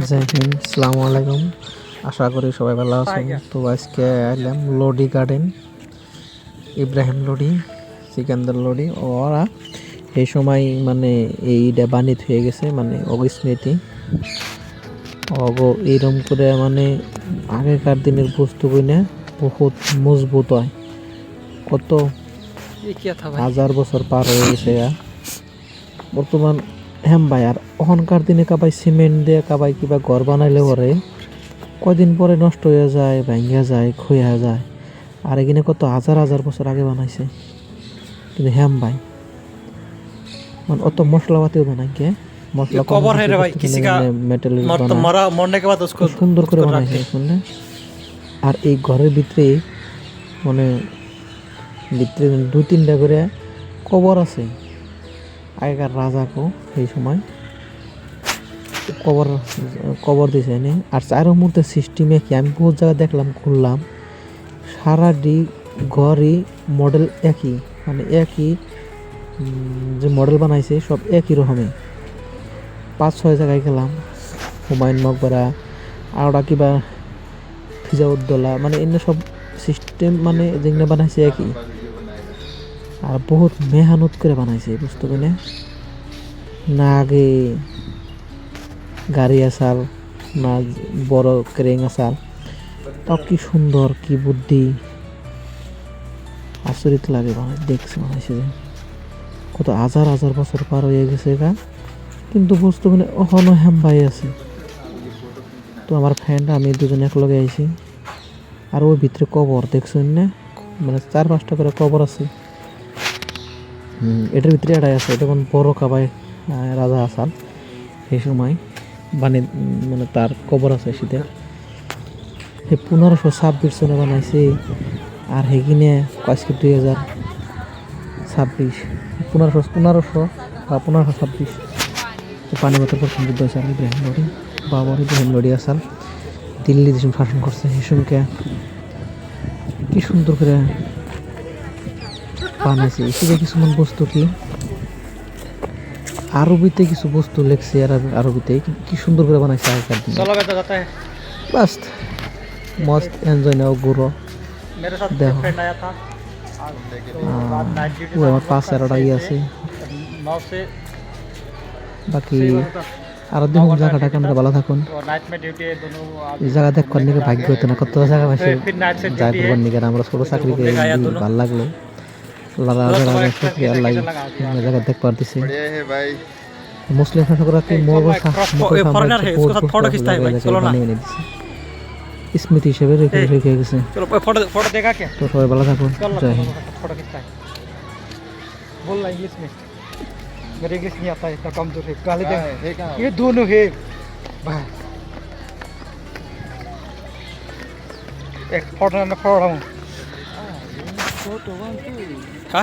জয় হিন্দ, আসসালামু আলাইকুম। আশা করি সবাই ভালো আছেন। তো আজকে এলাম লোডি গার্ডেন, ইব্রাহিম লোডি, সিকান্দার লোডি। ওরা এই সময় মানে এইটা বানিত হয়ে গেছে, মানে অবিস্মৃতি এইরকম করে মানে আগেকার দিনের বস্তু কিনে বহুত মজবুত হয়। কত হাজার বছর পার হয়ে গেছে। বর্তমান ভাই, আর ওখানকার দিনে কাবাই সিমেন্ট দিয়ে কাবাই কিবা ঘর বানাইলে পরে কয়দিন পরে নষ্ট হয়ে যায়, ভাঙ্গা যায়, ক্ষয়া যায়। আর এখানে কত হাজার হাজার বছর আগে বানাইছে। কিন্তু ভাই মানে অত মশলাপাতিও বানাই কে মশলা মেটেলের সুন্দর করে বানাইছে শুনলে। আর এই ঘরের ভিতরে মানে ভিতরে 2-3টা করে কবর আছে আগেকার রাজাকে এই সময় কবর দিয়েছে নি। আর চারের মধ্যে সিস্টেমে কি আমি বহুত জায়গায় দেখলাম, ঘুরলাম, সারাটি ঘরই মডেল একই, মানে একই যে মডেল বানাইছে সব একই রকমই। 5-6 জায়গায় গেলাম, হুমায়ুন মকবরা আর ওরা কিবা ফিজাউদ্দৌলা, মানে এমনি সব সিস্টেম মানে যেগুলো বানাইছে একই। আর বহুত মেহনত করে বানাইছে বুঝতে পারলে না। আগে গাড়ি আসার না বড় ক্রেন আসার, তাও কি সুন্দর, কি বুদ্ধি, আচরিত লাগে দেখছে বানাইছে যে কত হাজার হাজার বছর পার হয়ে গেছে গা, কিন্তু বস্তু মানে ওখানে ভাই আছে। তো আমার ফ্রেন্ড আমি দুজন একলগে আইছি। আর ওই ভিতরে কবর দেখছেন না, মানে 4-5টা করে কবর আছে। এটার ভিতরে এটাই আছে, এটা কোন বড় কাবাই রাজা আসাল সেই সময় মানে তার কবর আছে সেটা 1526 সনে বানাইছে। আর সেখানে আজকে 2026, 1526 পানিপথের প্রথম যুদ্ধ হয়েছে। আর ইব্রাহিম লোডি, বাবর ইব্রাহিম লোডি আসাল দিল্লি দেশ শাসন করছে হিসুমকে। কি সুন্দর করে বানাইছে। এসে কিছুমান বস্তু কি আরবিতে কিছু বস্তু লেখছে, আর আরবিতে কি সুন্দর করে বানাইছে আগেকার দিনে। বাস মস্ত এনজয় নাও ঘুরো দেখো। আমার 5-6টা আছে বাকি। আর দেখুন জায়গাটা কেন ভালো থাকুন। এই জায়গা দেখবার নিকে ভাগ্য হতো না, কত জায়গা পাইছে যাই করবার নিকে। আমরা ছোট চাকরি করে ভালো লাগলো জায়গা দেখবার দিছে। মুসলিম শাসকরা কি স্মৃতি হিসেবে রেখে গেছে। তো সবাই ভালো থাকুন, জয় হিন্দ। मेरे इंग्लिश नहीं आता है, इतना कमजोर है। गाली दे ये दोनों है भाई। एक फोटो ना फोटो हूं। फोटो 1 2 का